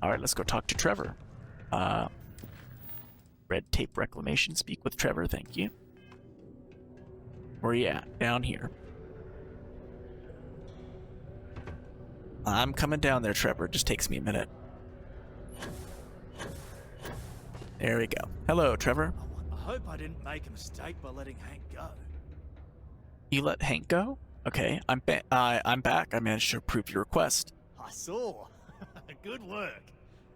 All right, let's go talk to Trevor. Red tape reclamation. Speak with Trevor. Thank you. Where are you at? Down here. I'm coming down there, Trevor. It just takes me a minute. There we go. Hello, Trevor. I hope I didn't make a mistake by letting Hank go. You let Hank go? Okay, I'm back. I managed to approve your request. I saw. Good work.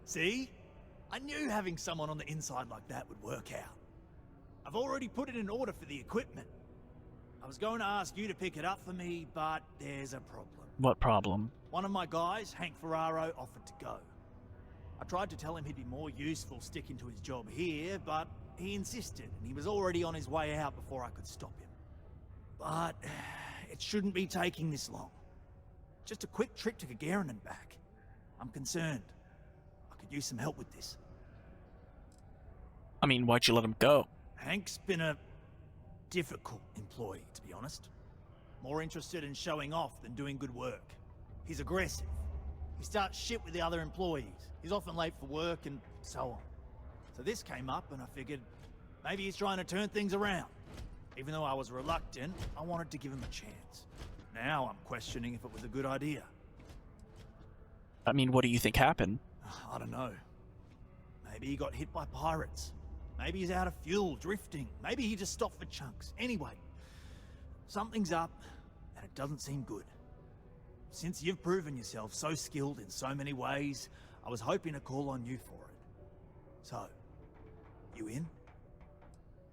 See? I knew having someone on the inside like that would work out. I've already put it in order for the equipment. I was going to ask you to pick it up for me, but there's a problem. What problem? One of my guys, Hank Ferraro, offered to go. I tried to tell him he'd be more useful sticking to his job here, but he insisted, and he was already on his way out before I could stop him. But it shouldn't be taking this long. Just a quick trip to Gagarin and back. I'm concerned. I could use some help with this. I mean, why'd you let him go? Hank's been a difficult employee, to be honest. More interested in showing off than doing good work. He's aggressive. He starts shit with the other employees. He's often late for work and so on. So this came up and I figured maybe he's trying to turn things around. Even though I was reluctant, I wanted to give him a chance. Now I'm questioning if it was a good idea. I mean, what do you think happened? I don't know. Maybe he got hit by pirates. Maybe he's out of fuel, drifting. Maybe he just stopped for chunks. Anyway, something's up, and it doesn't seem good. Since you've proven yourself so skilled in so many ways, I was hoping to call on you for it. So, you in?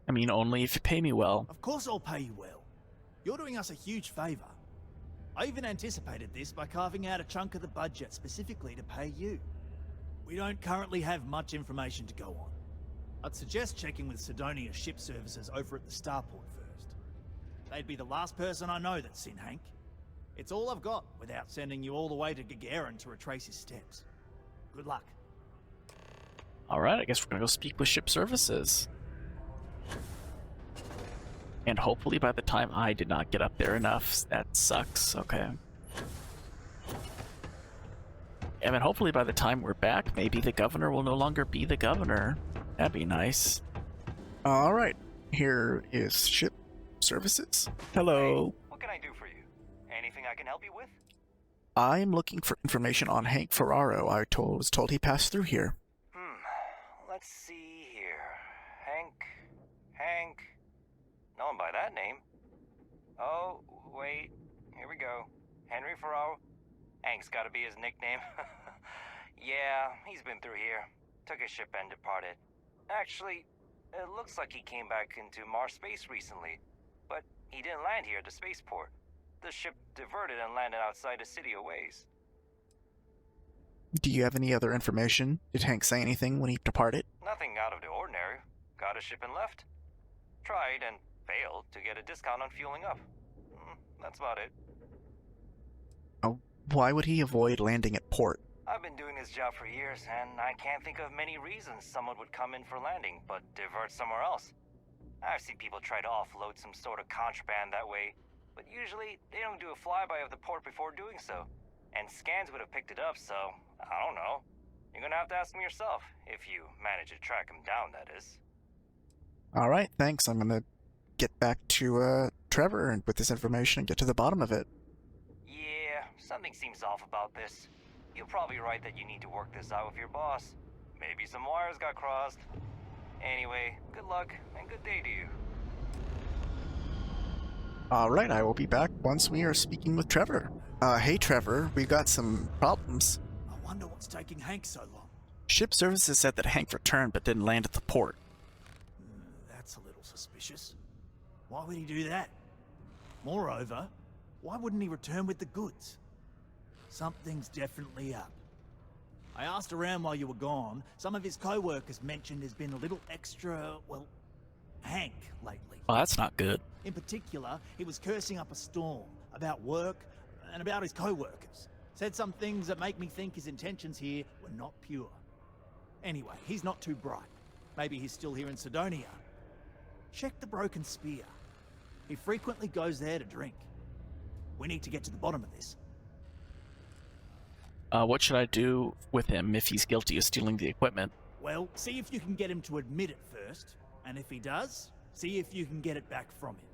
I mean, only if you pay me well. Of course I'll pay you well. You're doing us a huge favor. I even anticipated this by carving out a chunk of the budget specifically to pay you. We don't currently have much information to go on. I'd suggest checking with Sidonia Ship Services over at the Starport first. They'd be the last person I know that's seen Hank. It's all I've got without sending you all the way to Gagarin to retrace his steps. Good luck. Alright, I guess we're gonna go speak with Ship Services. And hopefully by the time I did not get up there enough, that sucks, okay. And then hopefully by the time we're back, maybe the governor will no longer be the governor. That'd be nice. Alright, here is Ship Services. Hello. Hey, what can I do for you? Anything I can help you with? I'm looking for information on Hank Ferraro. Was told he passed through here. Let's see here. Hank. No one by that name. Oh, wait. Here we go. Henry Ferraro. Hank's gotta be his nickname. Yeah, he's been through here. Took his ship and departed. Actually, it looks like he came back into Mars space recently. But he didn't land here at the spaceport. The ship diverted and landed outside the city a ways. Do you have any other information? Did Hank say anything when he departed? Nothing out of the ordinary. Got a ship and left. Tried and failed to get a discount on fueling up. That's about it. Oh, why would he avoid landing at port? I've been doing this job for years, and I can't think of many reasons someone would come in for landing, but divert somewhere else. I've seen people try to offload some sort of contraband that way, but usually they don't do a flyby of the port before doing so. And scans would have picked it up, so I don't know. You're gonna have to ask him yourself, if you manage to track him down, that is. Alright, thanks. I'm gonna get back to Trevor and with this information and get to the bottom of it. Yeah, something seems off about this. You're probably right that you need to work this out with your boss. Maybe some wires got crossed. Anyway, good luck and good day to you. Alright, I will be back once we are speaking with Trevor. Hey Trevor, we got some problems. I wonder what's taking Hank so long. Ship Services said that Hank returned but didn't land at the port. That's a little suspicious. Why would he do that? Moreover, why wouldn't he return with the goods? Something's definitely up. I asked around while you were gone. Some of his co-workers mentioned there's been a little extra, well, Hank lately. Well, that's not good. In particular, he was cursing up a storm about work and about his co-workers. Said some things that make me think his intentions here were not pure. Anyway, he's not too bright. Maybe he's still here in Sidonia. Check the Broken Spear. He frequently goes there to drink. We need to get to the bottom of this. What should I do with him if he's guilty of stealing the equipment? Well, see if you can get him to admit it first, and if he does, see if you can get it back from him.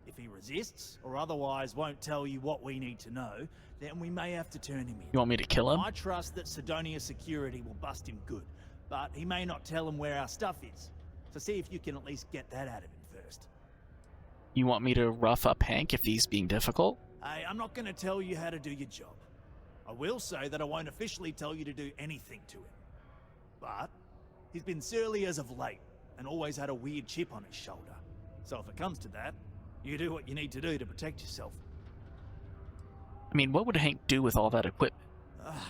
If he resists, or otherwise won't tell you what we need to know, then we may have to turn him in. You want me to kill him? I trust that Sidonia Security will bust him good, but he may not tell him where our stuff is. So see if you can at least get that out of him first. You want me to rough up Hank if he's being difficult? Hey, I'm not going to tell you how to do your job. I will say that I won't officially tell you to do anything to him. But he's been surly as of late, and always had a weird chip on his shoulder. So if it comes to that, you do what you need to do to protect yourself. I mean, what would Hank do with all that equipment?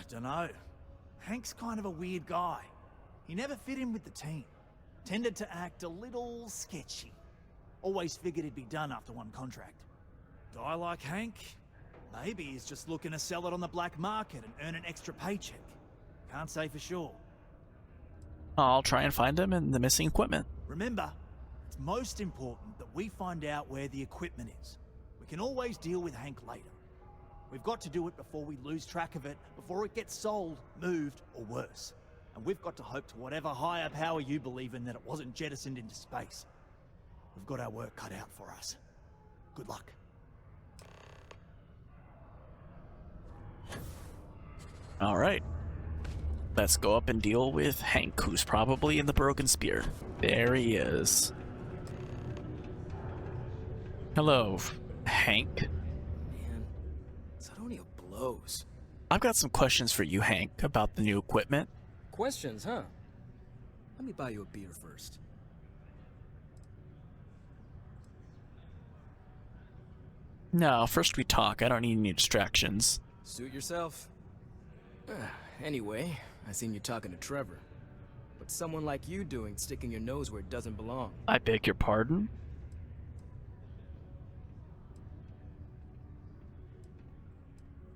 Dunno. Hank's kind of a weird guy. He never fit in with the team. Tended to act a little sketchy. Always figured he'd be done after one contract. Guy like Hank, maybe he's just looking to sell it on the black market and earn an extra paycheck. Can't say for sure. I'll try and find him and the missing equipment. Remember, it's most important that we find out where the equipment is. We can always deal with Hank later. We've got to do it before we lose track of it, before it gets sold, moved, or worse. And we've got to hope to whatever higher power you believe in that it wasn't jettisoned into space. We've got our work cut out for us. Good luck. All right. Let's go up and deal with Hank, who's probably in the Broken Spear. There he is. Hello, Hank. Man, Sidonia blows. I've got some questions for you, Hank, about the new equipment. Questions, huh? Let me buy you a beer first. No, first we talk. I don't need any distractions. Suit yourself. Anyway, I seen you talking to Trevor. What's someone like you doing sticking your nose where it doesn't belong? I beg your pardon?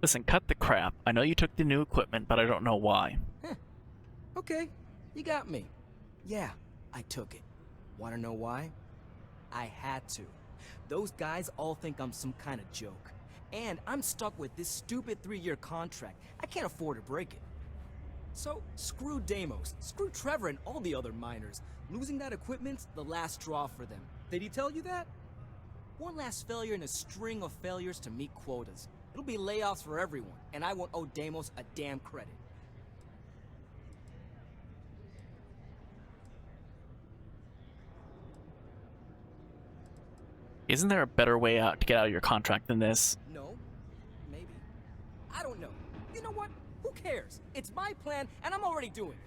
Listen, cut the crap. I know you took the new equipment, but I don't know why. Okay, you got me. Yeah, I took it. Wanna know why? I had to. Those guys all think I'm some kind of joke. And I'm stuck with this stupid 3-year contract. I can't afford to break it. So, screw Deimos, screw Trevor and all the other miners. Losing that equipment's the last straw for them. Did he tell you that? One last failure in a string of failures to meet quotas. It'll be layoffs for everyone, and I won't owe Deimos a damn credit. Isn't there a better way out to get out of your contract than this? No. Maybe. I don't know. You know what? Who cares? It's my plan, and I'm already doing it.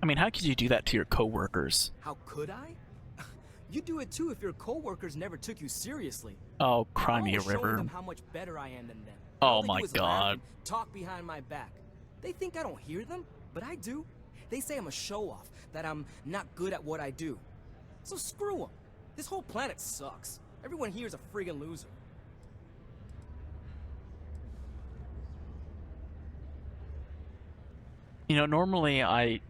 I mean, how could you do that to your coworkers? How could I? You do it too if your coworkers never took you seriously. Oh, cry me a I'm always showing river. them how much better I am than them. Oh All they my do is laugh God. and talk behind my back. They think I don't hear them, but I do. They say I'm a show-off, that I'm not good at what I do. So screw them. This whole planet sucks. Everyone here is a friggin' loser. You know, normally I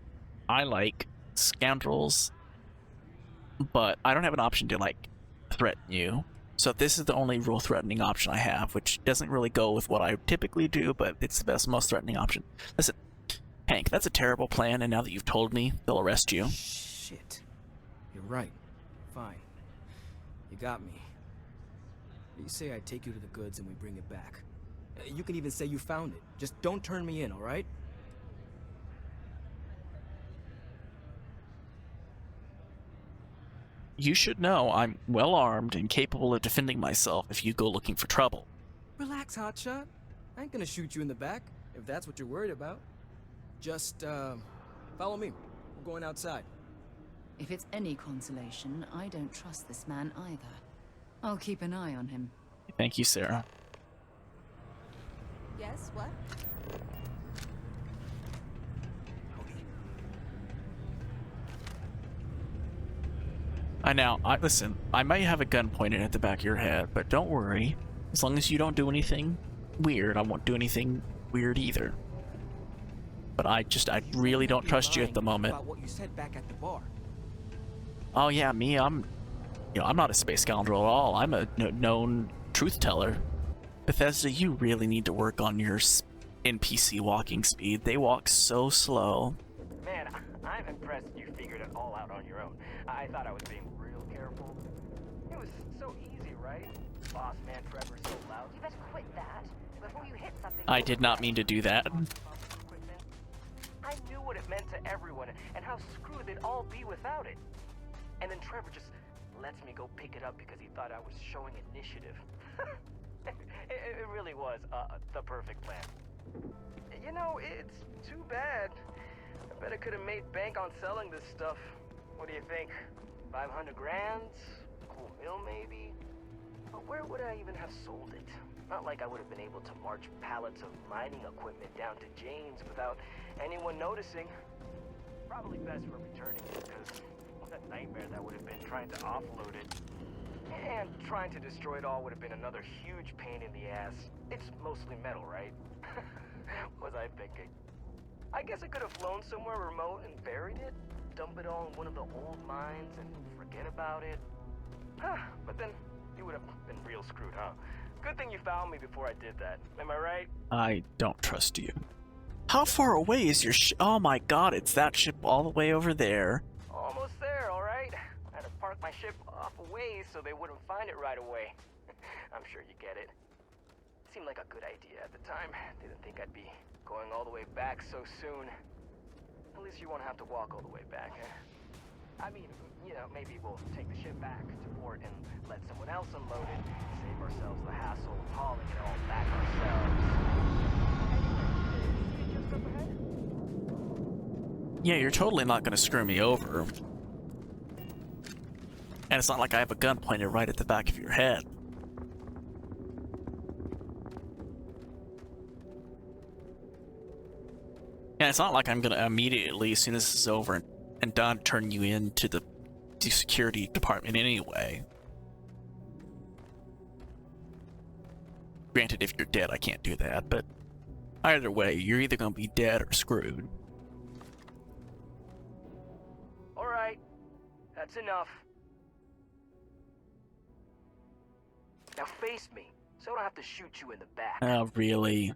like scoundrels, but I don't have an option to, like, threaten you. So this is the only real threatening option I have, which doesn't really go with what I typically do, but it's the best, most threatening option. Listen, Hank, that's a terrible plan, and now that you've told me, they'll arrest you. Shit. You're right. Fine. You got me. You say I take you to the goods and we bring it back. You can even say you found it. Just don't turn me in, alright? You should know I'm well armed and capable of defending myself if you go looking for trouble. Relax, hotshot. I ain't gonna shoot you in the back, if that's what you're worried about. Just, follow me. We're going outside. If it's any consolation, I don't trust this man either. I'll keep an eye on him. Thank you, Sarah. Yes, what? Listen, I might have a gun pointed at the back of your head, but don't worry. As long as you don't do anything weird, I won't do anything weird either. But I really don't trust you at the moment. About what you said back at the bar. Oh yeah, me, I'm not a space scoundrel at all. I'm a known truth teller. Bethesda, you really need to work on your NPC walking speed. They walk so slow. Man, I'm impressed you figured it all out on your own. I thought I was being real careful. It was so easy, right? Boss man Trevor so loud. You better quit that before you hit something. I did not mean to do that. I knew what it meant to everyone and how screwed they'd all be without it. And then Trevor just lets me go pick it up because he thought I was showing initiative. It really was the perfect plan. You know, it's too bad. I bet I could have made bank on selling this stuff. What do you think? 500 grand? Cool meal maybe? But where would I even have sold it? Not like I would have been able to march pallets of mining equipment down to Jane's without anyone noticing. Probably best for returning it, because what a nightmare that would have been trying to offload it. And trying to destroy it all would have been another huge pain in the ass. It's mostly metal, right? Was I thinking? I guess I could have flown somewhere remote and buried it, dump it all in one of the old mines and forget about it. But then you would have been real screwed, huh? Good thing you found me before I did that. Am I right? I don't trust you. How far away is your oh my god, it's that ship all the way over there. Almost there, all right? I had to park my ship off a ways so they wouldn't find it right away. I'm sure you get it. Seemed like a good idea at the time. Didn't think I'd be going all the way back so soon. At least you won't have to walk all the way back, huh? I mean, you know, maybe we'll take the ship back to port and let someone else unload it. Save ourselves the hassle of hauling it all back ourselves. Just up ahead? Yeah, you're totally not gonna screw me over. And it's not like I have a gun pointed right at the back of your head. And it's not like I'm gonna immediately, as soon as this is over and done, turn you into the security department anyway. Granted, if you're dead, I can't do that, but either way, you're either gonna be dead or screwed. Alright, that's enough. Now face me, so I don't have to shoot you in the back. Oh, really?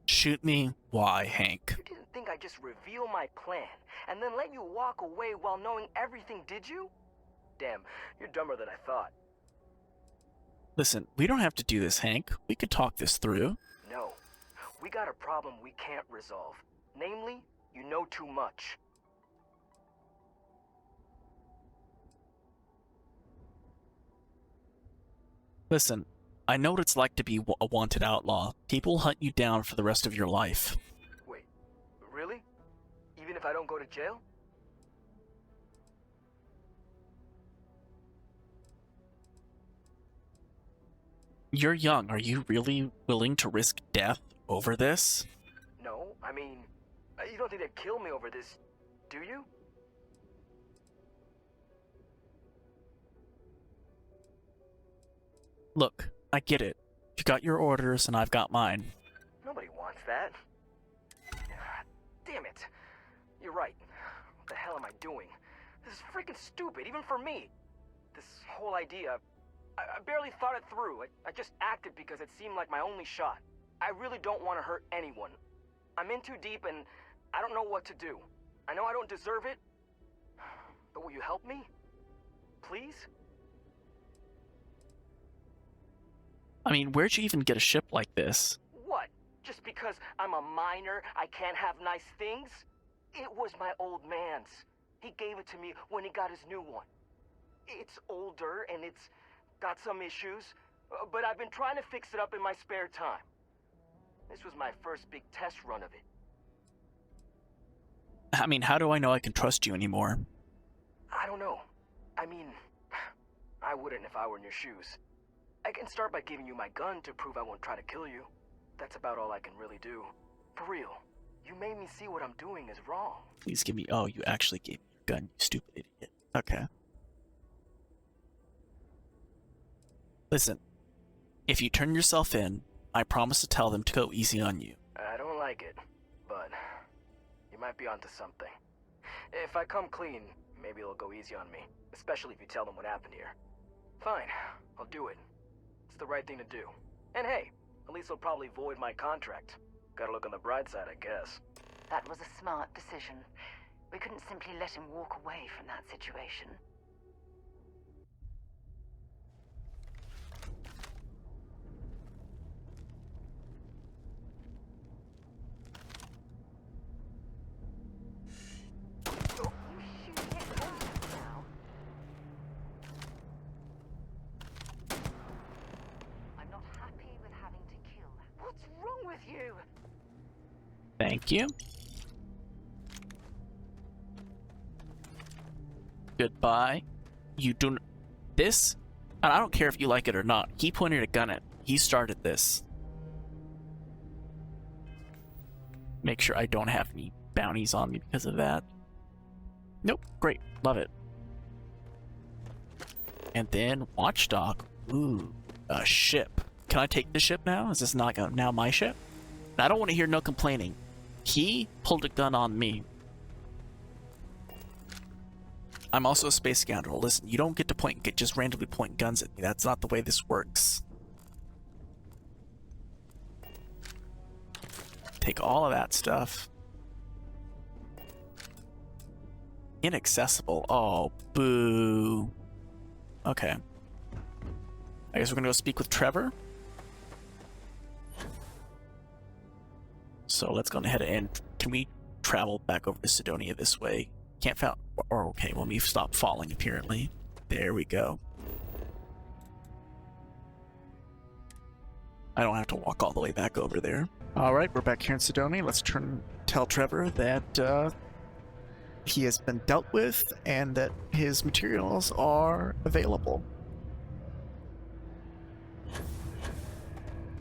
Shoot me? Why, Hank? You didn't think I'd just reveal my plan, and then let you walk away while knowing everything, did you? Damn, you're dumber than I thought. Listen, we don't have to do this, Hank. We could talk this through. No, we got a problem we can't resolve. Namely, you know too much. Listen, I know what it's like to be a wanted outlaw. People hunt you down for the rest of your life. Wait, really? Even if I don't go to jail? You're young. Are you really willing to risk death over this? No, I mean, you don't think they'd kill me over this, do you? Look, I get it. You got your orders and I've got mine. Nobody wants that. Damn it. You're right. What the hell am I doing? This is freaking stupid, even for me. This whole idea, I barely thought it through. I just acted because it seemed like my only shot. I really don't want to hurt anyone. I'm in too deep and I don't know what to do. I know I don't deserve it, but will you help me? Please? I mean, where'd you even get a ship like this? What? Just because I'm a miner, I can't have nice things? It was my old man's. He gave it to me when he got his new one. It's older and it's got some issues, but I've been trying to fix it up in my spare time. This was my first big test run of it. I mean, how do I know I can trust you anymore? I don't know. I mean, I wouldn't if I were in your shoes. I can start by giving you my gun to prove I won't try to kill you. That's about all I can really do. For real, you made me see what I'm doing is wrong. Please give me... Oh, you actually gave me your gun, you stupid idiot. Okay. Listen, if you turn yourself in, I promise to tell them to go easy on you. I don't like it, but you might be onto something. If I come clean, maybe they'll go easy on me, especially if you tell them what happened here. Fine, I'll do it. It's the right thing to do. And hey, at least they'll probably void my contract. Gotta look on the bright side, I guess. That was a smart decision. We couldn't simply let him walk away from that situation. I'm not happy with having to kill. What's wrong with you? Thank you. Goodbye. You do this, and I don't care if you like it or not. He pointed a gun at. He started this. Make sure I don't have any bounties on me because of that. Nope. Great. Love it. And then Watchdog. Ooh, a ship. Can I take the ship now? Is this not now my ship? I don't want to hear no complaining. He pulled a gun on me. I'm also a space scoundrel. Listen, you don't get to just randomly point guns at me. That's not the way this works. Take all of that stuff. Inaccessible. Oh, boo. Okay. I guess we're gonna go speak with Trevor. So let's go ahead and can we travel back over to Sidonia this way? Can't fall. Or okay, well, we've stopped falling apparently. There we go. I don't have to walk all the way back over there. All right, we're back here in Sidonia. Let's tell Trevor that he has been dealt with and that his materials are available.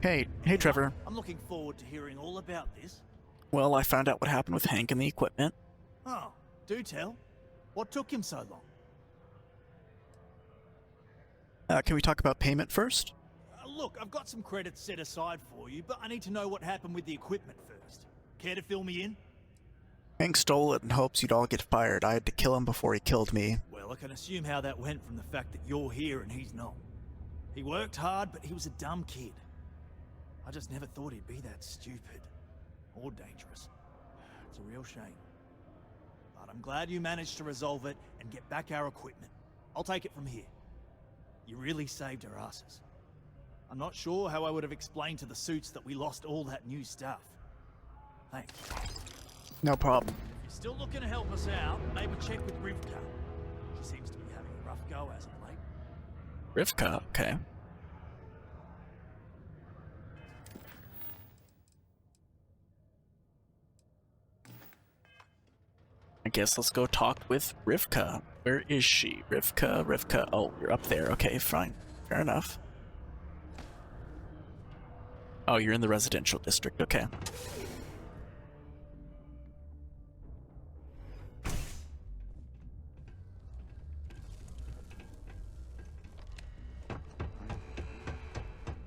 Hey, Trevor. I'm looking forward to hearing all about this. Well, I found out what happened with Hank and the equipment. Oh, do tell. What took him so long? Can we talk about payment first? Look, I've got some credits set aside for you, but I need to know what happened with the equipment first. Care to fill me in? Hank stole it in hopes you'd all get fired. I had to kill him before he killed me. Well, I can assume how that went from the fact that you're here and he's not. He worked hard, but he was a dumb kid. I just never thought he'd be that stupid. Or dangerous. It's a real shame. But I'm glad you managed to resolve it and get back our equipment. I'll take it from here. You really saved our asses. I'm not sure how I would have explained to the suits that we lost all that new stuff. Thanks. No problem. If you're still looking to help us out, maybe check with Rivkah. She seems to be having a rough go as of late. Rivkah, okay. I guess let's go talk with Rivkah. Where is she? Rivkah. Oh, you're up there. Okay, fine. Fair enough. Oh, you're in the residential district. Okay.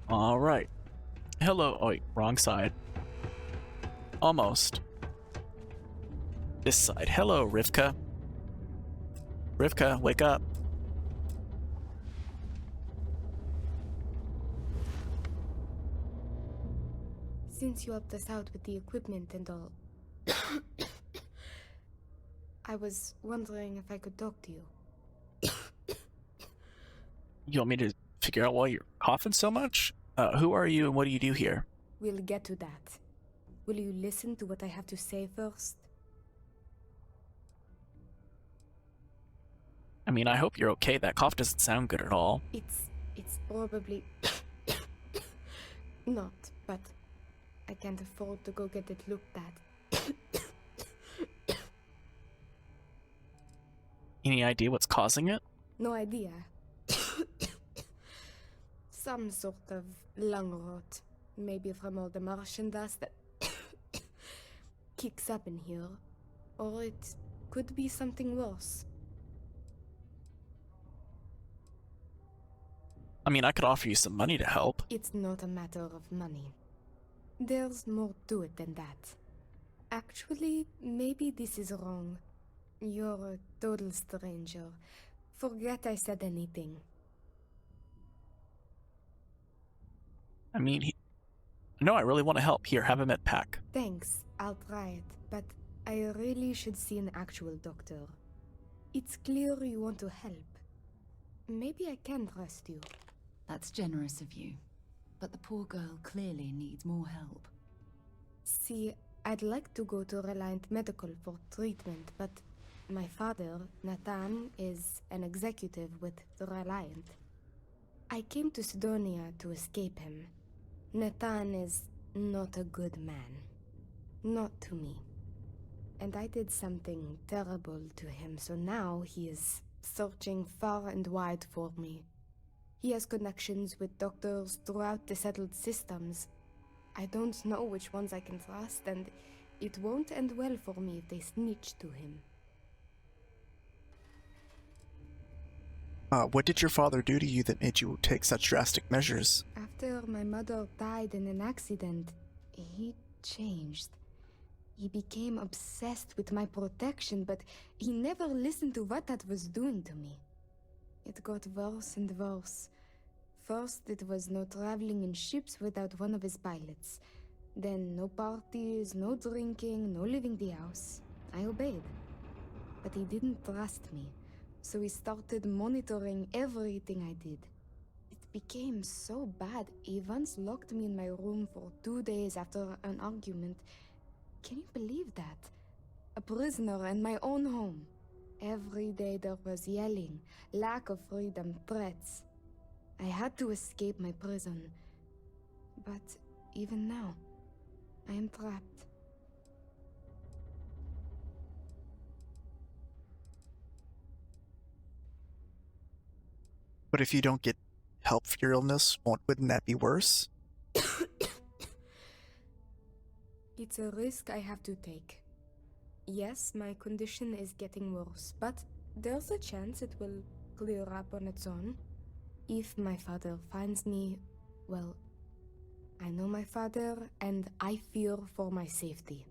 All right. Hello. Oh, wait, wrong side. Almost. This side. Hello, Rivkah. Rivkah, wake up. Since you helped us out with the equipment and all, I was wondering if I could talk to you. You want me to figure out why you're coughing so much? Who are you and what do you do here? We'll get to that. Will you listen to what I have to say first? I mean, I hope you're okay. That cough doesn't sound good at all. It's probably not, but I can't afford to go get it looked at. Any idea what's causing it? No idea. Some sort of lung rot. Maybe from all the Martian dust that kicks up in here. Or it could be something worse. I mean, I could offer you some money to help. It's not a matter of money. There's more to it than that. Actually, maybe this is wrong. You're a total stranger. Forget I said anything. I mean, no, I really want to help. Here, have a med pack. Thanks, I'll try it, but I really should see an actual doctor. It's clear you want to help. Maybe I can trust you. That's generous of you. But the poor girl clearly needs more help. See, I'd like to go to Reliant Medical for treatment, but my father, Nathan, is an executive with the Reliant. I came to Sidonia to escape him. Nathan is not a good man. Not to me. And I did something terrible to him, so now he is searching far and wide for me. He has connections with doctors throughout the settled systems. I don't know which ones I can trust, and it won't end well for me if they snitch to him. What did your father do to you that made you take such drastic measures? After my mother died in an accident, he changed. He became obsessed with my protection, but he never listened to what that was doing to me. It got worse and worse. First, it was no traveling in ships without one of his pilots. Then, no parties, no drinking, no leaving the house. I obeyed. But he didn't trust me, so he started monitoring everything I did. It became so bad, he once locked me in my room for 2 days after an argument. Can you believe that? A prisoner in my own home. Every day there was yelling, lack of freedom, threats. I had to escape my prison. But even now, I am trapped. But if you don't get help for your illness, wouldn't that be worse? It's a risk I have to take. Yes, my condition is getting worse, but there's a chance it will clear up on its own. If my father finds me, well, I know my father and I fear for my safety.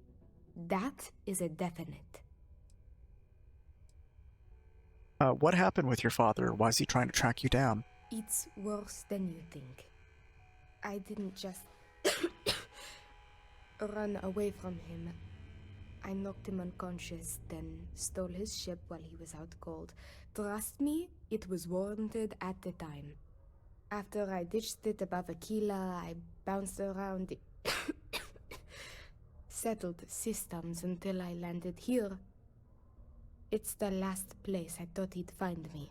That is a definite. What happened with your father? Why is he trying to track you down? It's worse than you think. I didn't just run away from him. I knocked him unconscious, then stole his ship while he was out cold. Trust me, it was warranted at the time. After I ditched it above Aquila, I bounced around the settled systems until I landed here. It's the last place I thought he'd find me.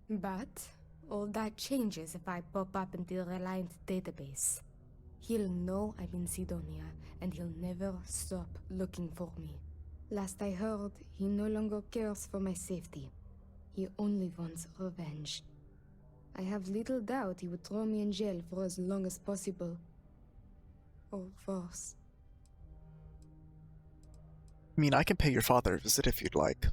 But all that changes if I pop up in the Reliant database. He'll know I'm in Sidonia, and he'll never stop looking for me. Last I heard, he no longer cares for my safety. He only wants revenge. I have little doubt he would throw me in jail for as long as possible. Or worse. I mean, I can pay your father a visit if you'd like.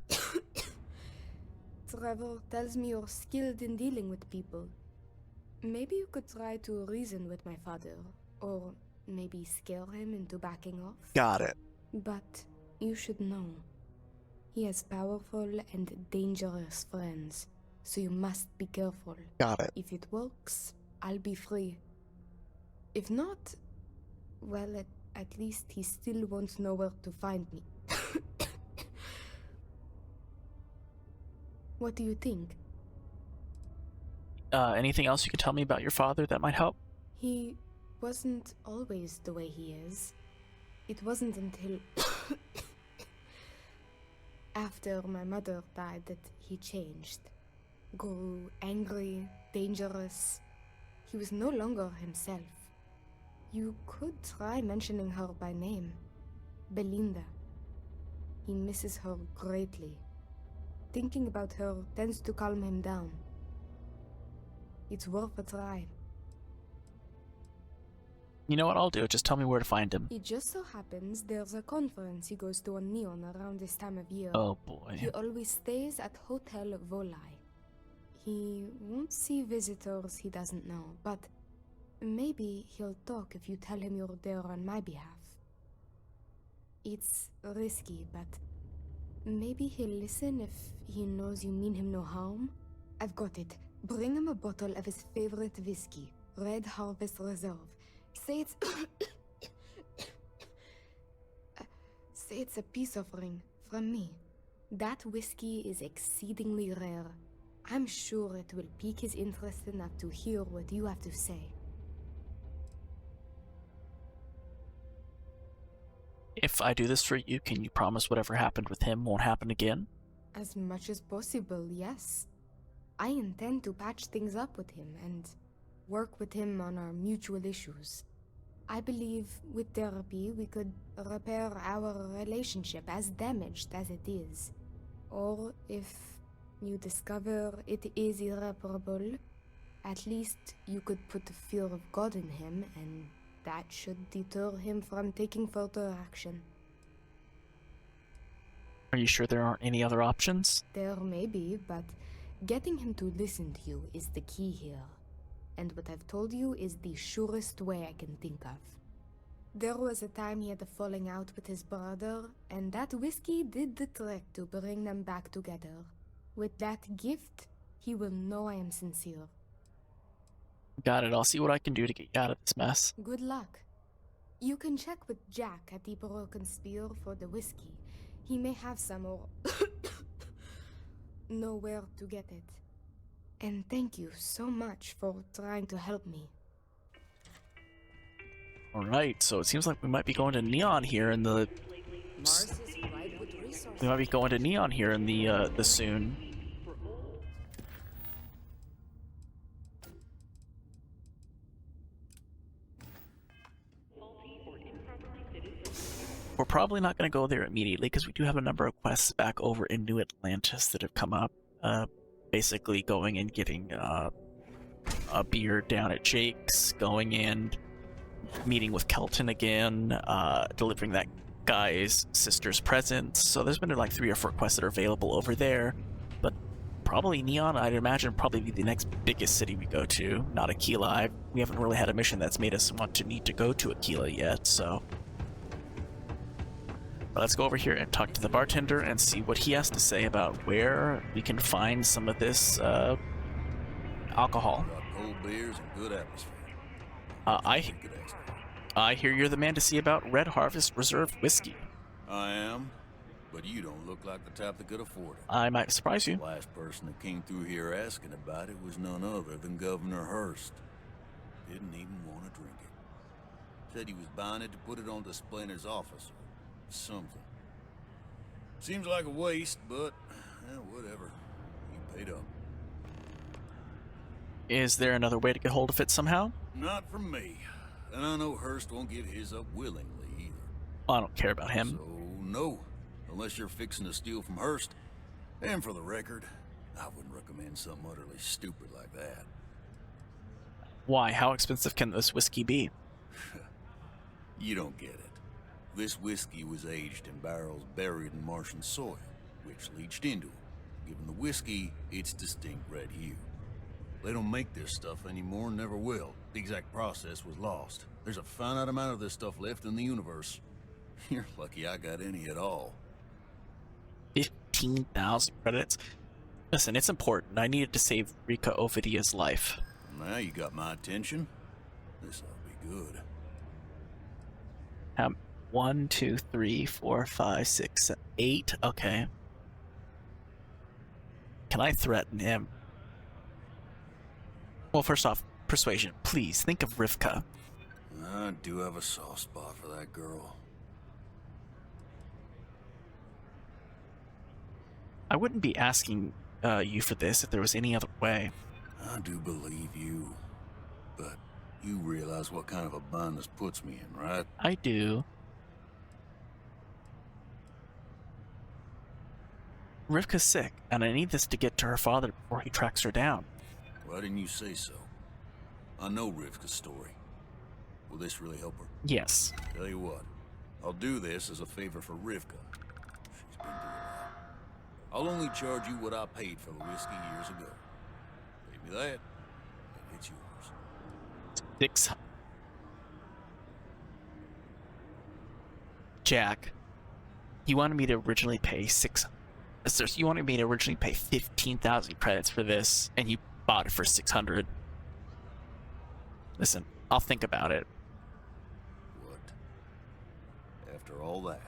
Trevor tells me you're skilled in dealing with people. Maybe you could try to reason with my father, or maybe scare him into backing off. Got it. But you should know, he has powerful and dangerous friends, so you must be careful. Got it. If it works, I'll be free. If not, well, at least he still won't know where to find me. What do you think? Anything else you could tell me about your father that might help? He wasn't always the way he is. It wasn't until after my mother died that he changed. Grew angry, dangerous. He was no longer himself. You could try mentioning her by name. Belinda. He misses her greatly. Thinking about her tends to calm him down. It's worth a try. You know what I'll do? Just tell me where to find him. It just so happens there's a conference he goes to on Neon around this time of year. Oh boy. He always stays at Hotel Volai. He won't see visitors he doesn't know, but maybe he'll talk if you tell him you're there on my behalf. It's risky, but maybe he'll listen if he knows you mean him no harm. I've got it. Bring him a bottle of his favorite whiskey, Red Harvest Reserve. Say it's... Say it's a peace offering from me. That whiskey is exceedingly rare. I'm sure it will pique his interest enough to hear what you have to say. If I do this for you, can you promise whatever happened with him won't happen again? As much as possible, yes. I intend to patch things up with him and work with him on our mutual issues. I believe with therapy we could repair our relationship, as damaged as it is. Or if you discover it is irreparable, at least you could put the fear of God in him, and that should deter him from taking further action. Are you sure there aren't any other options? There may be, but getting him to listen to you is the key here. And what I've told you is the surest way I can think of. There was a time he had a falling out with his brother, and that whiskey did the trick to bring them back together. With that gift, he will know I am sincere. Got it. I'll see what I can do to get you out of this mess. Good luck. You can check with Jack at the Broken Spear for the whiskey. He may have some or know where to get it. And thank you so much for trying to help me. Alright, so it seems like we might be going to Neon here in the... We might be going to Neon here in the soon. We're probably not going to go there immediately because we do have a number of quests back over in New Atlantis that have come up. Basically going and getting a beer down at Jake's, going in, meeting with Kelton again, delivering that guy's sister's presents. So there's been like 3 or 4 quests that are available over there. But probably Neon, I'd imagine, probably be the next biggest city we go to, not Aquila. We haven't really had a mission that's made us want to need to go to Aquila yet, so... Let's go over here and talk to the bartender and see what he has to say about where we can find some of this alcohol. Cold beers and good atmosphere. I hear you're the man to see about Red Harvest Reserve whiskey. I am, but you don't look like the type that could afford it. I might surprise you. The last person that came through here asking about it was none other than Governor Hurst. Didn't even want to drink it. Said he was buying it to put it on display in his office. Something. Seems like a waste, but whatever. You paid up. Is there another way to get hold of it somehow? Not from me. And I know Hurst won't give his up willingly either. I don't care about him. So, no. Unless you're fixing to steal from Hurst. And for the record, I wouldn't recommend something utterly stupid like that. Why? How expensive can this whiskey be? You don't get it. This whiskey was aged in barrels buried in Martian soil, which leached into it, giving the whiskey its distinct red hue. They don't make this stuff anymore and never will. The exact process was lost. There's a finite amount of this stuff left in the universe. You're lucky I got any at all. 15,000 credits? Listen, it's important. I needed to save Rivkah Ovidia's life. Now you got my attention. This'll be good. 1, 2, 3, 4, 5, 6, 7, 8. Okay. Can I threaten him? Well, first off, persuasion. Please, think of Rivkah. I do have a soft spot for that girl. I wouldn't be asking you for this if there was any other way. I do believe you. But you realize what kind of a bind this puts me in, right? I do. Rivkah's sick, and I need this to get to her father before he tracks her down. Why didn't you say so? I know Rivkah's story. Will this really help her? Yes. Tell you what, I'll do this as a favor for Rivkah. She's been through a lot. I'll only charge you what I paid for the whiskey years ago. Pay me that, and it's yours. 6. Jack, you wanted me to originally pay 6. You wanted me to originally pay 15,000 credits for this, and you bought it for 600. Listen, I'll think about it. after all that.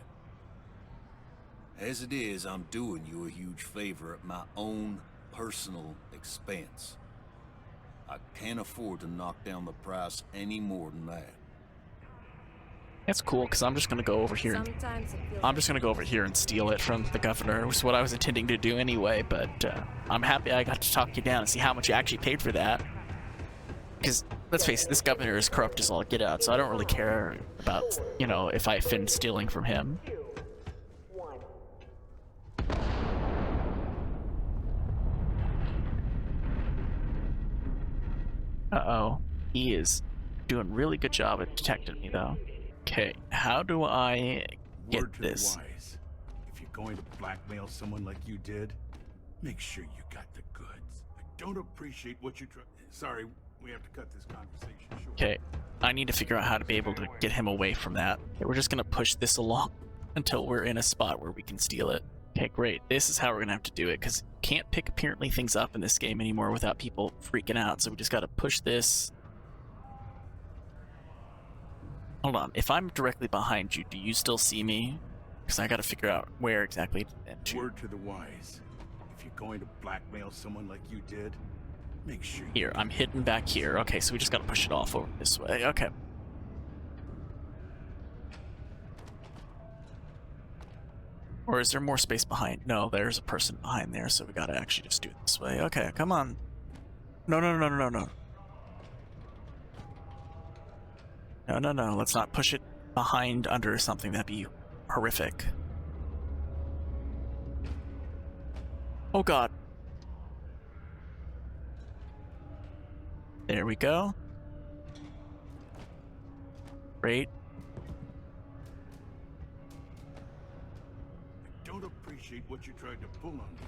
As it is, I'm doing you a huge favor at my own personal expense. I can't afford to knock down the price any more than that. That's cool, because I'm just gonna go over here. And steal it from the governor, which is what I was intending to do anyway. But I'm happy I got to talk you down and see how much you actually paid for that. Because let's face it, this governor is corrupt as all get out, so I don't really care about, you know, if I offend stealing from him. Uh-oh. He is doing a really good job at detecting me, though. Okay, how do I get Word to this? the wise. If you're going to blackmail someone like you did, make sure you got the goods. I don't appreciate what you try. Sorry, we have to cut this conversation short. Okay, I need to figure out how to be able to get him away from that. Okay, we're just gonna push this along until we're in a spot where we can steal it. Okay, great. This is how we're gonna have to do it, because you can't pick apparently things up in this game anymore without people freaking out, so we just gotta push this. Hold on, if I'm directly behind you, do you still see me? Because I gotta figure out where exactly to. Word to the wise. If you're going to blackmail someone like you did, make sure you Here, I'm hidden back here. Okay, so we just gotta push it off over this way. Okay. Or is there more space behind? No, there's a person behind there, so we gotta actually just do it this way. Okay, come on. No. No, let's not push it behind under something. That'd be horrific. Oh god. There we go. Great. I don't appreciate what you tried to pull on me.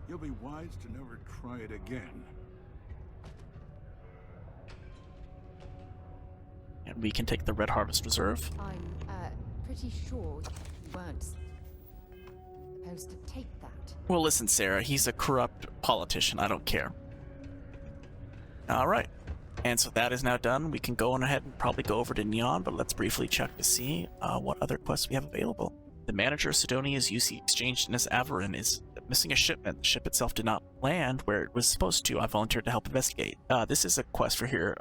You'll be wise to never try it again. And we can take the Red Harvest Reserve. I'm pretty sure you weren't supposed to take that. Well, listen, Sarah, he's a corrupt politician. I don't care. Alright. And so that is now done. We can go on ahead and probably go over to Neon, but let's briefly check to see what other quests we have available. The manager of Sidonia's UC Exchange in Averin is missing a shipment. The ship itself did not land where it was supposed to. I volunteered to help investigate. This is a quest for here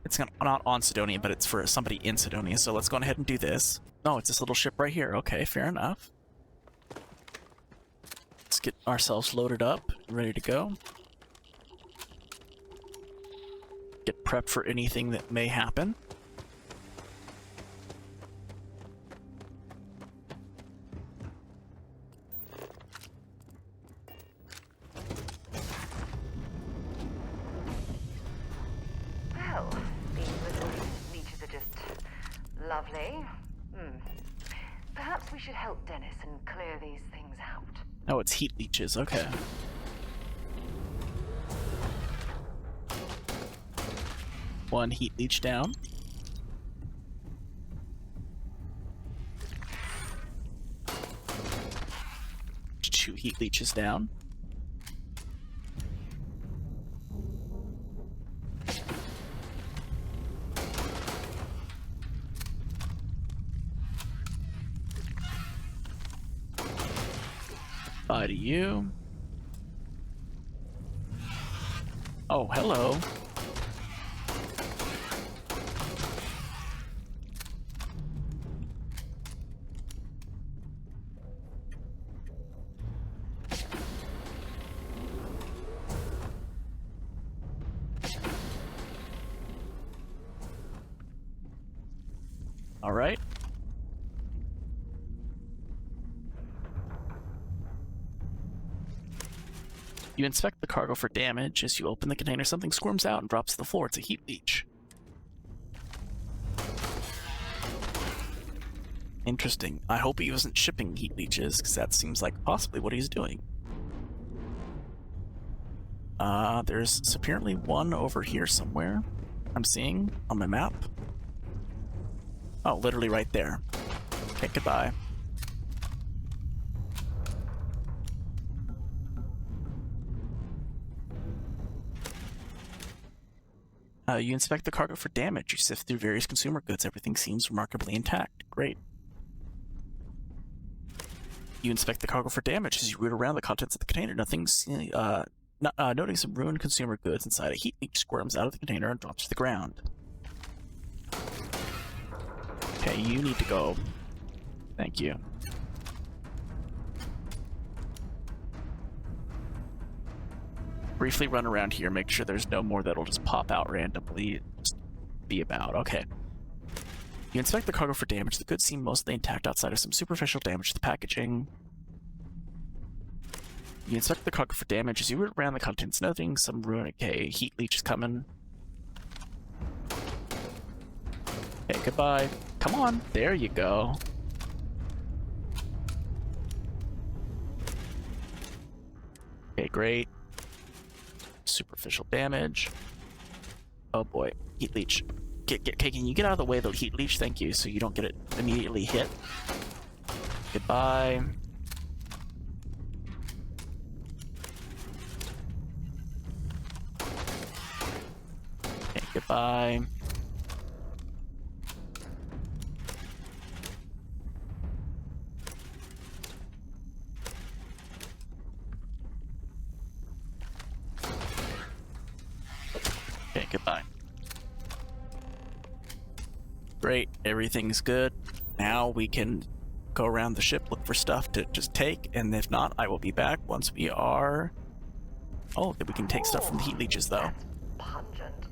it's not on Sidonia, but it's for somebody in Sidonia, so let's go ahead and do this. Oh, it's this little ship right here. Okay, fair enough. Let's get ourselves loaded up, ready to go. Get prepped for anything that may happen. Well, these little leeches are just lovely. Perhaps we should help Dennis and clear these things out. Oh, it's heat leeches. Okay. One heat leech down. Two heat leeches down. Bye to you. Oh, hello. All right. You inspect the cargo for damage. As you open the container, something squirms out and drops to the floor. It's a heat leech. Interesting. I hope he wasn't shipping heat leeches, because that seems like possibly what he's doing. There's apparently one over here somewhere. I'm seeing on my map. Oh, literally right there. Okay, goodbye. You inspect the cargo for damage. You sift through various consumer goods. Everything seems remarkably intact. Great. You inspect the cargo for damage as you root around the contents of the container. Noting some ruined consumer goods inside, a heat leech squirms out of the container and drops to the ground. Okay, you need to go. Thank you. Briefly run around here, make sure there's no more that'll just pop out randomly. Just be about. Okay. You inspect the cargo for damage. The goods seem mostly intact outside of some superficial damage to the packaging. You inspect the cargo for damage as you root around the contents, noting some ruin. Okay, heat leech is coming. Okay, goodbye. Come on, there you go. Okay, great. Superficial damage. Oh boy, heat leech. Okay, can you get out of the way of the heat leech? Thank you, so you don't get it immediately hit. Goodbye. Okay, goodbye. Okay, goodbye. Great, everything's good. Now we can go around the ship, look for stuff to just take, and if not, I will be back once we are... Oh, we can take stuff from the heat leeches, though. Pungent.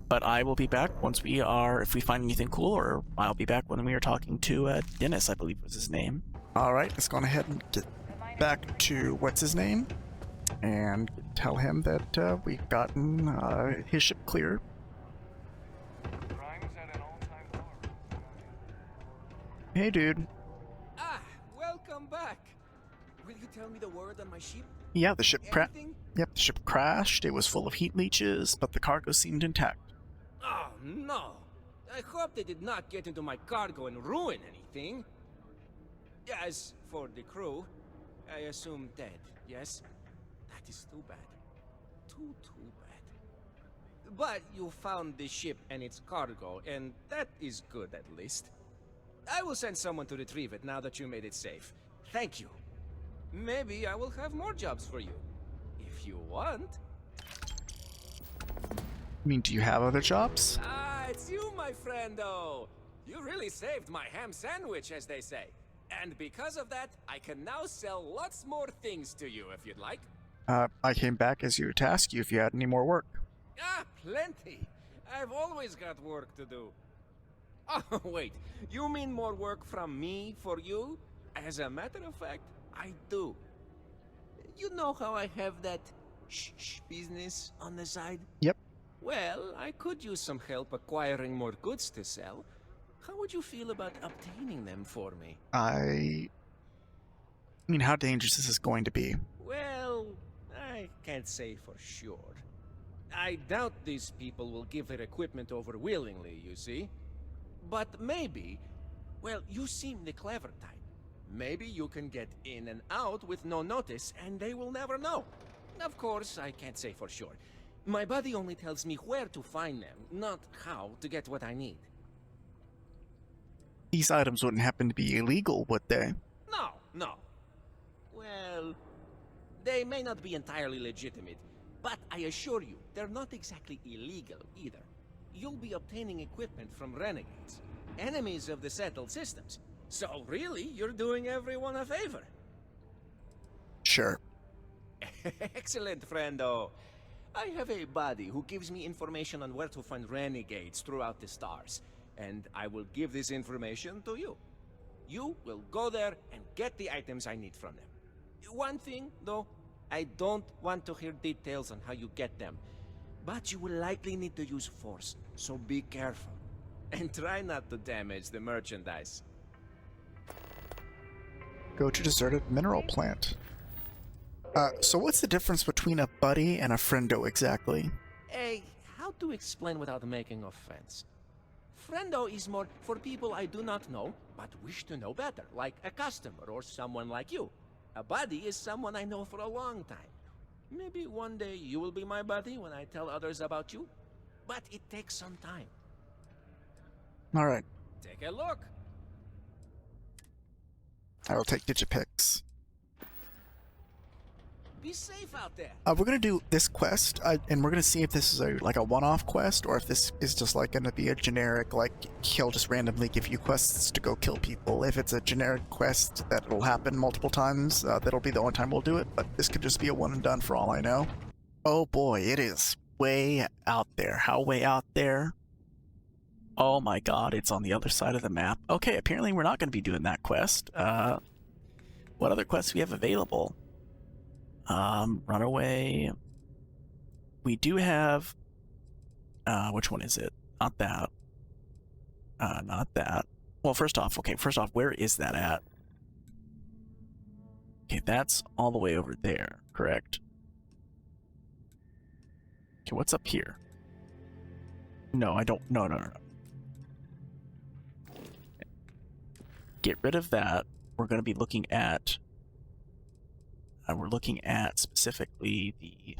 But I will be back once we are... If we find anything cool, or I'll be back when we are talking to Dennis, I believe was his name. Alright, let's go on ahead and get back to what's-his-name, and tell him that we've gotten his ship clear. Hey, dude. Ah, welcome back. Will you tell me the word on my ship? Yeah, the ship Anything? Yep, the ship crashed. It was full of heat leeches, but the cargo seemed intact. Oh, no. I hope they did not get into my cargo and ruin anything. As for the crew, I assume dead, yes? That is too bad. Too bad. But you found the ship and its cargo, and that is good at least. I will send someone to retrieve it now that you made it safe. Thank you. Maybe I will have more jobs for you. If you want. I mean, do you have other jobs? Ah, it's you, my friendo. You really saved my ham sandwich, as they say. And because of that, I can now sell lots more things to you, if you'd like. I came back as you to ask you if you had any more work. Ah, plenty. I've always got work to do. Oh, wait. You mean more work from me for you? As a matter of fact, I do. You know how I have that shh business on the side? Yep. Well, I could use some help acquiring more goods to sell. How would you feel about obtaining them for me? I mean, how dangerous is this going to be? Well, I can't say for sure. I doubt these people will give their equipment over willingly, you see. But maybe, well, you seem the clever type. Maybe you can get in and out with no notice, and they will never know. Of course, I can't say for sure. My buddy only tells me where to find them, not how to get what I need. These items wouldn't happen to be illegal, would they? No. Well, they may not be entirely legitimate, but I assure you, they're not exactly illegal either. You'll be obtaining equipment from renegades, enemies of the settled systems. So really, you're doing everyone a favor. Sure. Excellent, friendo. I have a buddy who gives me information on where to find renegades throughout the stars, and I will give this information to you. You will go there and get the items I need from them. One thing, though, I don't want to hear details on how you get them, but you will likely need to use force, so be careful. And try not to damage the merchandise. Go to deserted mineral plant. So what's the difference between a buddy and a friendo exactly? Hey, how to explain without making offense? Friendo is more for people I do not know, but wish to know better, like a customer or someone like you. A buddy is someone I know for a long time. Maybe one day you will be my buddy when I tell others about you. but it takes some time. All right. Take a look. I will take Digipics. Be safe out there. We're gonna do this quest, and we're gonna see if this is like a one-off quest, or if this is just like gonna be a generic, like he'll just randomly give you quests to go kill people. If it's a generic quest that will happen multiple times, that'll be the only time we'll do it. But this could just be a one and done for all I know. Oh boy, it is way out there. How way out there? Oh my god, it's on the other side of the map. Okay, apparently we're not gonna be doing that quest. What other quests do we have available? Runaway. We do have, which one is it? Not that. Not that. Well, first off, where is that at? Okay, that's all the way over there, correct? Okay, what's up here? No, I don't, no. Get rid of that. We're going to be looking at specifically the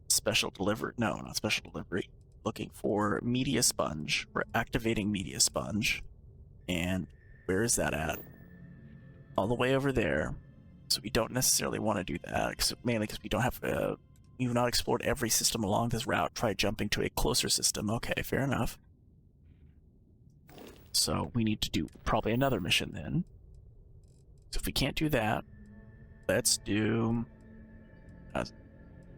special delivery. No, not special delivery. Looking for media sponge. We're activating media sponge. And where is that at? All the way over there. So we don't necessarily want to do that, mainly because we don't have we've not explored every system along this route. Try jumping to a closer system. Okay, fair enough. So we need to do probably another mission then. So if we can't do that, let's do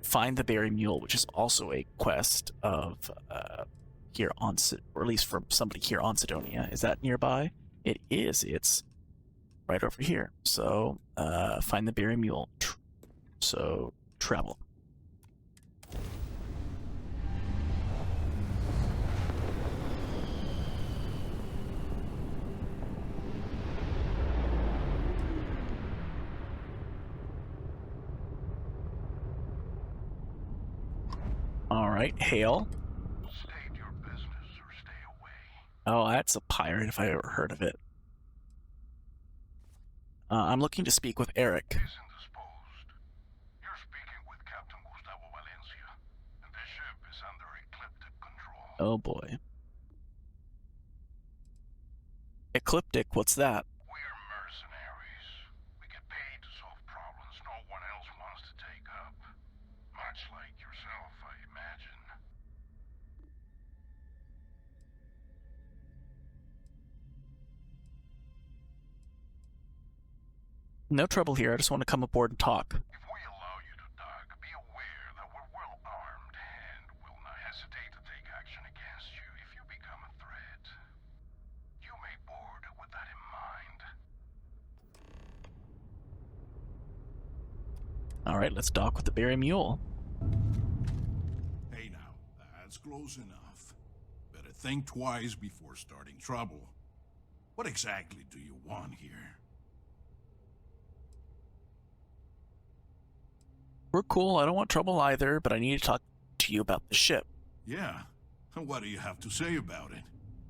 find the Berry-Mule, which is also a quest of here on, or at least from somebody here on Sidonia. Is that nearby? It is. It's right over here. So find the Berry-Mule. So travel. Alright, hail. State your business or stay away. Oh, that's a pirate if I ever heard of it. I'm looking to speak with Eric. Indisposed. You're speaking with Captain Gustavo Valencia, and the ship is under Ecliptic control. Oh boy. Ecliptic, what's that? We're mercenaries. We get paid to solve problems no one else wants to take up. Much like yourself, I imagine. No trouble here, I just want to come aboard and talk. If we allow you to dock, be aware that we're well armed and will not hesitate to take action against you if you become a threat. You may board with that in mind. Alright, let's dock with the Berry-Mule. Hey now, that's close enough. Better think twice before starting trouble. What exactly do you want here? We're cool, I don't want trouble either, but I need to talk to you about the ship. Yeah, and what do you have to say about it?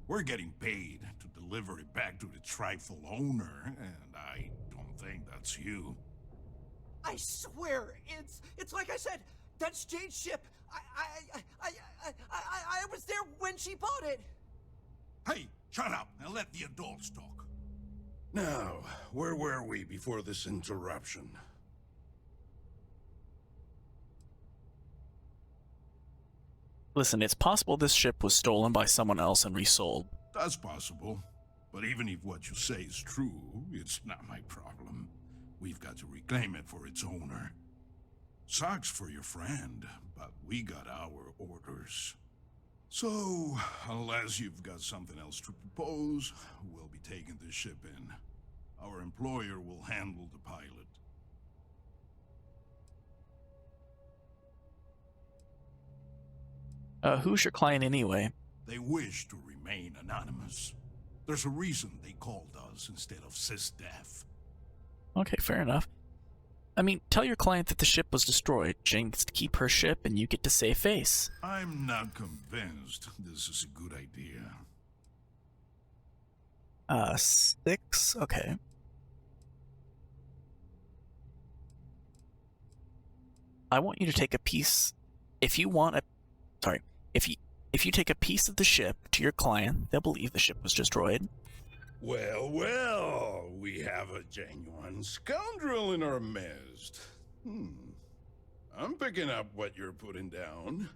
We're getting paid to deliver it back to the trifle owner, and I don't think that's you. I swear, it's like I said, that's Jade's ship. I was there when she bought it. Hey, shut up and let the adults talk. Now, where were we before this interruption? Listen, it's possible this ship was stolen by someone else and resold. That's possible. But even if what you say is true, it's not my problem. We've got to reclaim it for its owner. Sucks for your friend, but we got our orders. So, unless you've got something else to propose, we'll be taking this ship in. Our employer will handle the pilot. Who's your client anyway? They wish to remain anonymous. There's a reason they called us instead of SysDef. Okay, fair enough. I mean, tell your client that the ship was destroyed. Jane gets to keep her ship, and you get to save face. I'm not convinced this is a good idea. 6? Okay. I want you to take a piece... If you want sorry, if you take a piece of the ship to your client, they'll believe the ship was destroyed. Well, well, we have a genuine scoundrel in our midst. I'm picking up what you're putting down.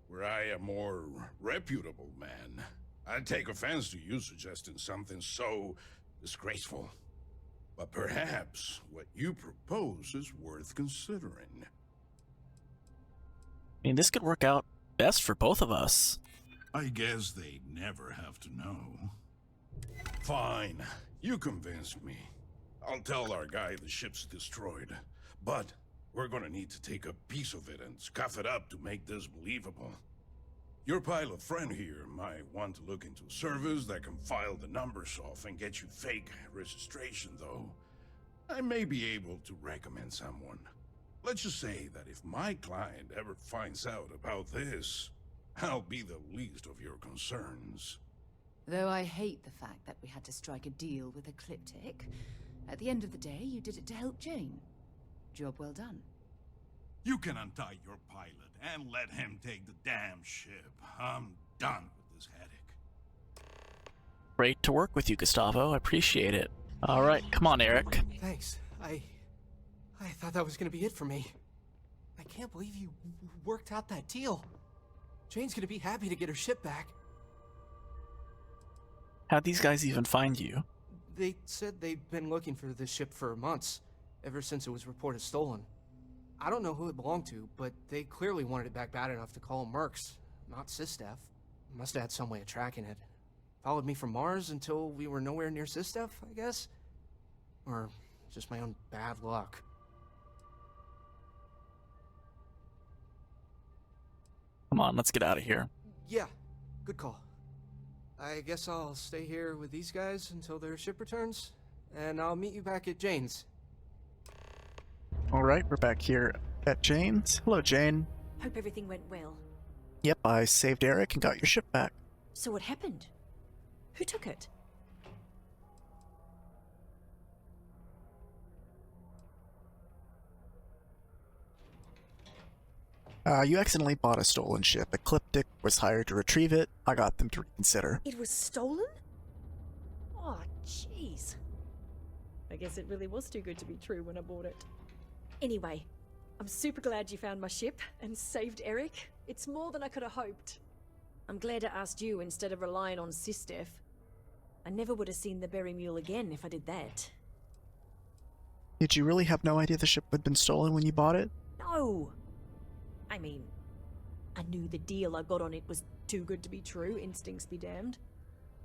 Were I a more reputable man, I'd take offense to you suggesting something so disgraceful. But perhaps what you propose is worth considering. I mean, this could work out best for both of us. I guess they never have to know. Fine, you convinced me. I'll tell our guy the ship's destroyed, but we're gonna need to take a piece of it and scuff it up to make this believable. Your pilot friend here might want to look into a service that can file the numbers off and get you fake registration, though. I may be able to recommend someone. Let's just say that if my client ever finds out about this, I'll be the least of your concerns. Though I hate the fact that we had to strike a deal with Ecliptic, at the end of the day, you did it to help Jane. Job well done. You can untie your pilot and let him take the damn ship. I'm done with this headache. Great to work with you, Gustavo. I appreciate it. All right, come on, Eric. Thanks. I thought that was gonna be it for me. I can't believe you worked out that deal. Jane's gonna be happy to get her ship back. How'd these guys even find you? They said they'd been looking for the ship for months, ever since it was reported stolen. I don't know who it belonged to, but they clearly wanted it back bad enough to call them mercs, not Sistef. Must have had some way of tracking it. Followed me from Mars until we were nowhere near Sistef, I guess? Or just my own bad luck. Come on, let's get out of here. Yeah, good call. I guess I'll stay here with these guys until their ship returns, and I'll meet you back at Jane's. All right, we're back here at Jane's. Hello, Jane. Hope everything went well. Yep, I saved Eric and got your ship back. So what happened? Who took it? You accidentally bought a stolen ship. Ecliptic was hired to retrieve it. I got them to reconsider. It was stolen? Oh, jeez. I guess it really was too good to be true when I bought it. Anyway, I'm super glad you found my ship and saved Eric. It's more than I could have hoped. I'm glad I asked you instead of relying on Sistef. I never would have seen the Berry-Mule again if I did that. Did you really have no idea the ship had been stolen when you bought it? No! I mean, I knew the deal I got on it was too good to be true, instincts be damned.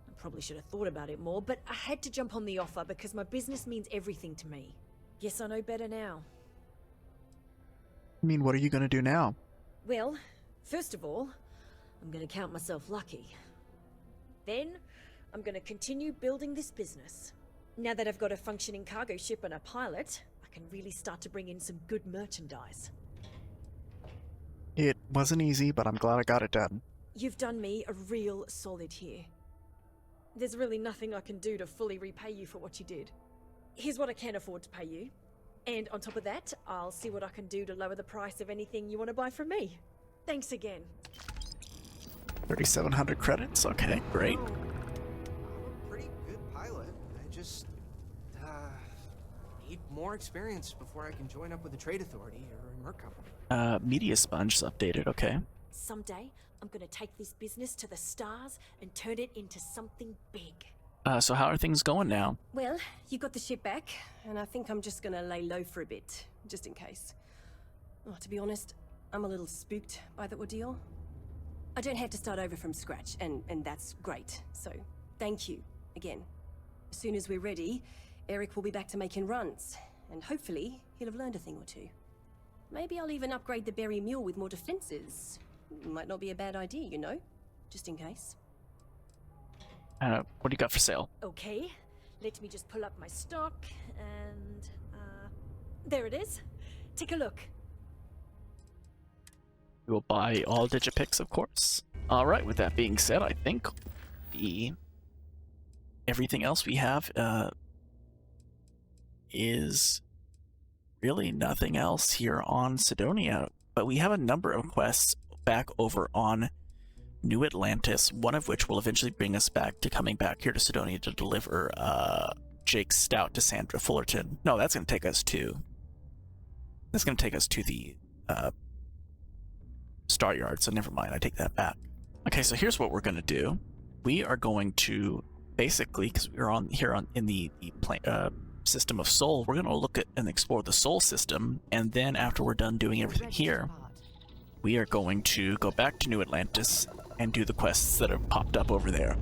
I probably should have thought about it more, but I had to jump on the offer because my business means everything to me. Guess I know better now. I mean, what are you going to do now? Well, first of all, I'm going to count myself lucky. Then, I'm going to continue building this business. Now that I've got a functioning cargo ship and a pilot, I can really start to bring in some good merchandise. It wasn't easy, but I'm glad I got it done. You've done me a real solid here. There's really nothing I can do to fully repay you for what you did. Here's what I can afford to pay you. And on top of that, I'll see what I can do to lower the price of anything you want to buy from me. Thanks again. 3,700 credits? Okay, great. I'm a pretty good pilot. I just need more experience before I can join up with a trade authority or a merc company. Media Sponge's updated, okay. Someday, I'm gonna take this business to the stars and turn it into something big. So how are things going now? Well, you got the ship back, and I think I'm just gonna lay low for a bit, just in case. Oh, to be honest, I'm a little spooked by the ordeal. I don't have to start over from scratch, and that's great. So, thank you, again. As soon as we're ready, Eric will be back to making runs, and hopefully, he'll have learned a thing or two. Maybe I'll even upgrade the Berry-Mule with more defenses. Might not be a bad idea, you know? Just in case. What do you got for sale? Okay, let me just pull up my stock, and, there it is. Take a look. We will buy all Digipicks, of course. Alright, with that being said, I think everything else we have, is really nothing else here on Sidonia. But we have a number of quests back over on New Atlantis, one of which will eventually bring us back to coming back here to Sidonia to deliver Jake Stout to Sandra Fullerton. No, that's going to take us to... That's going to take us to the Star Yard, so never mind, I take that back. Okay, so here's what we're going to do. We are going to, basically, because we're on here in the system of Sol, we're going to look at and explore the Sol system, and then after we're done doing everything here, we are going to go back to New Atlantis and do the quests that have popped up over there.